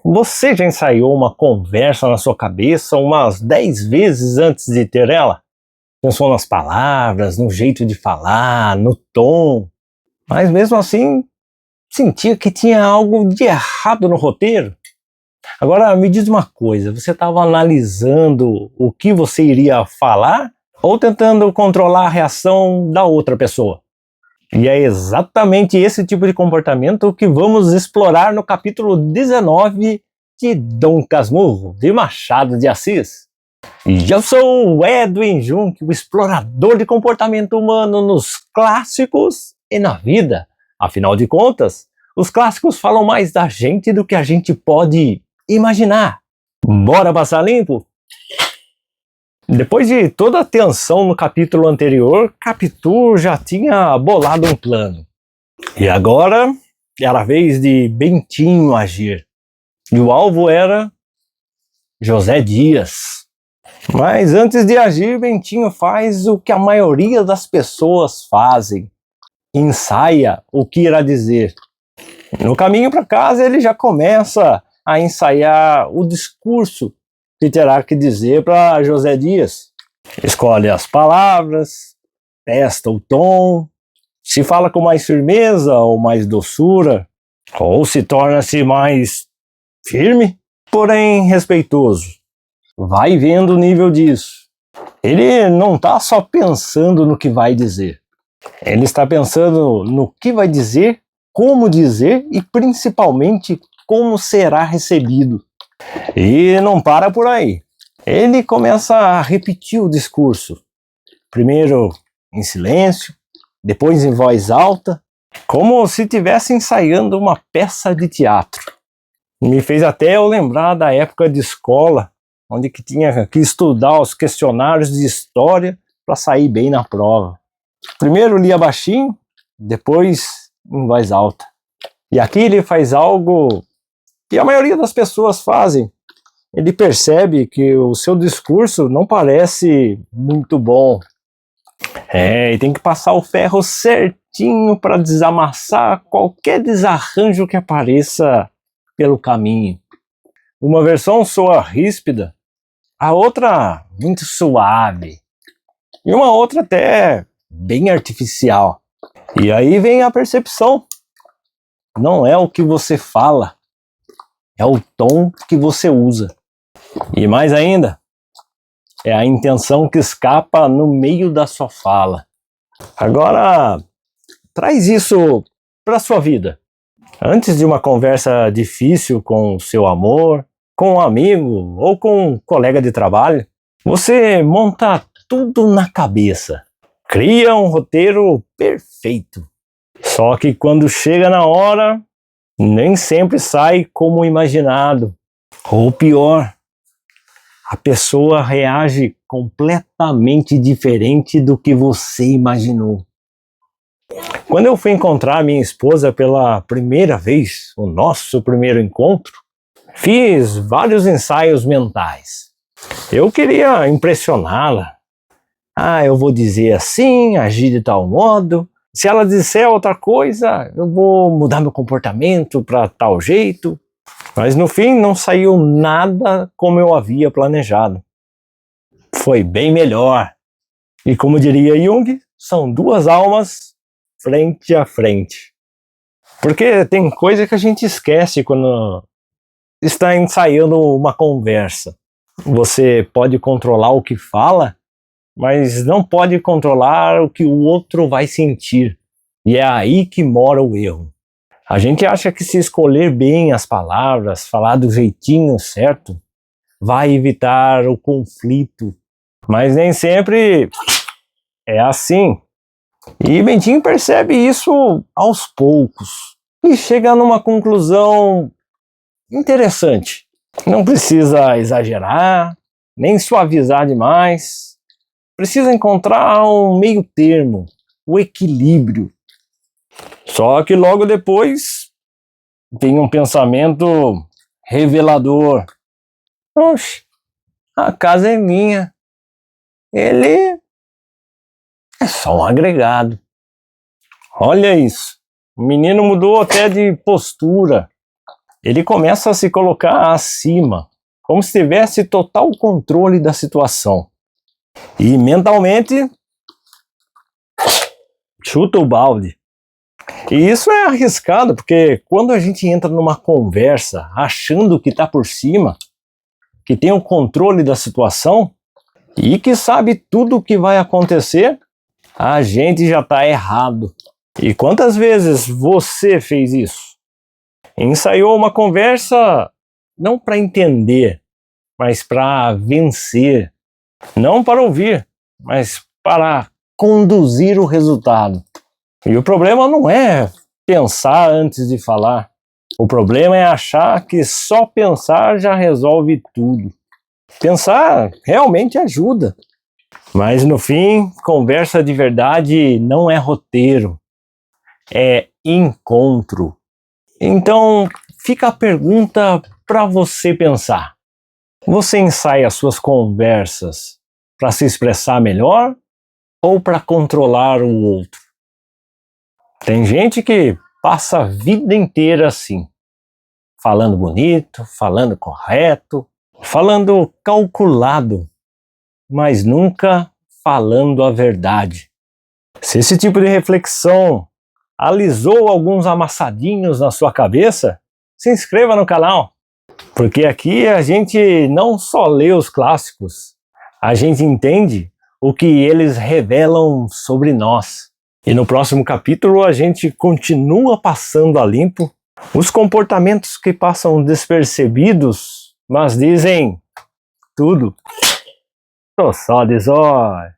Você já ensaiou uma conversa na sua cabeça umas 10 vezes antes de ter ela? Pensou nas palavras, no jeito de falar, no tom, mas mesmo assim sentia que tinha algo de errado no roteiro? Agora me diz uma coisa, você estava analisando o que você iria falar ou tentando controlar a reação da outra pessoa? E é exatamente esse tipo de comportamento que vamos explorar no capítulo 19 de Dom Casmurro, de Machado de Assis. E eu sou o Edwin Junk, o explorador de comportamento humano nos clássicos e na vida. Afinal de contas, os clássicos falam mais da gente do que a gente pode imaginar. Bora passar limpo? Depois de toda a tensão no capítulo anterior, Capitu já tinha bolado um plano. E agora era a vez de Bentinho agir. E o alvo era José Dias. Mas antes de agir, Bentinho faz o que a maioria das pessoas fazem. Ensaia o que irá dizer. No caminho para casa, ele já começa a ensaiar o discurso que terá que dizer para José Dias. Escolhe as palavras, testa o tom, se fala com mais firmeza ou mais doçura, ou se torna-se mais firme, porém respeitoso. Vai vendo o nível disso. Ele não está só pensando no que vai dizer. Ele está pensando no que vai dizer, como dizer e principalmente como será recebido. E não para por aí. Ele começa a repetir o discurso. Primeiro em silêncio, depois em voz alta, como se estivesse ensaiando uma peça de teatro. Me fez até eu lembrar da época de escola, onde que tinha que estudar os questionários de história para sair bem na prova. Primeiro lia baixinho, depois em voz alta. E aqui ele faz algo que a maioria das pessoas fazem. Ele percebe que o seu discurso não parece muito bom. E tem que passar o ferro certinho para desamassar qualquer desarranjo que apareça pelo caminho. Uma versão soa ríspida, a outra muito suave, e uma outra até bem artificial. E aí vem a percepção. Não é o que você fala, é o tom que você usa. E mais ainda, é a intenção que escapa no meio da sua fala. Agora, traz isso para a sua vida. Antes de uma conversa difícil com o seu amor, com um amigo ou com um colega de trabalho, você monta tudo na cabeça. Cria um roteiro perfeito. Só que quando chega na hora, nem sempre sai como imaginado. Ou pior, a pessoa reage completamente diferente do que você imaginou. Quando eu fui encontrar minha esposa pela primeira vez, o nosso primeiro encontro, fiz vários ensaios mentais. Eu queria impressioná-la. Eu vou dizer assim, agir de tal modo. Se ela disser outra coisa, eu vou mudar meu comportamento para tal jeito. Mas no fim não saiu nada como eu havia planejado. Foi bem melhor. E como diria Jung, são duas almas frente a frente. Porque tem coisa que a gente esquece quando está ensaiando uma conversa. Você pode controlar o que fala, mas não pode controlar o que o outro vai sentir. E é aí que mora o erro. A gente acha que se escolher bem as palavras, falar do jeitinho certo, vai evitar o conflito. Mas nem sempre é assim. E Bentinho percebe isso aos poucos e chega numa conclusão interessante. Não precisa exagerar, nem suavizar demais. Precisa encontrar um meio termo, o equilíbrio. Só que logo depois vem um pensamento revelador. Oxe, a casa é minha. Ele é só um agregado. Olha isso. O menino mudou até de postura. ele começa a se colocar acima, como se tivesse total controle da situação. E mentalmente chuta o balde. E isso é arriscado, porque quando a gente entra numa conversa achando que está por cima, que tem o controle da situação e que sabe tudo o que vai acontecer, a gente já está errado. E quantas vezes você fez isso? Ensaiou uma conversa não para entender, mas para vencer. Não para ouvir, mas para conduzir o resultado. E o problema não é pensar antes de falar. O problema é achar que só pensar já resolve tudo. Pensar realmente ajuda. Mas no fim, conversa de verdade não é roteiro, é encontro. Então, fica a pergunta para você pensar. Você ensaia suas conversas para se expressar melhor ou para controlar o outro? Tem gente que passa a vida inteira assim, falando bonito, falando correto, falando calculado, mas nunca falando a verdade. Se esse tipo de reflexão alisou alguns amassadinhos na sua cabeça, se inscreva no canal, porque aqui a gente não só lê os clássicos, a gente entende o que eles revelam sobre nós. E no próximo capítulo a gente continua passando a limpo os comportamentos que passam despercebidos, mas dizem tudo. Tô só de zóio.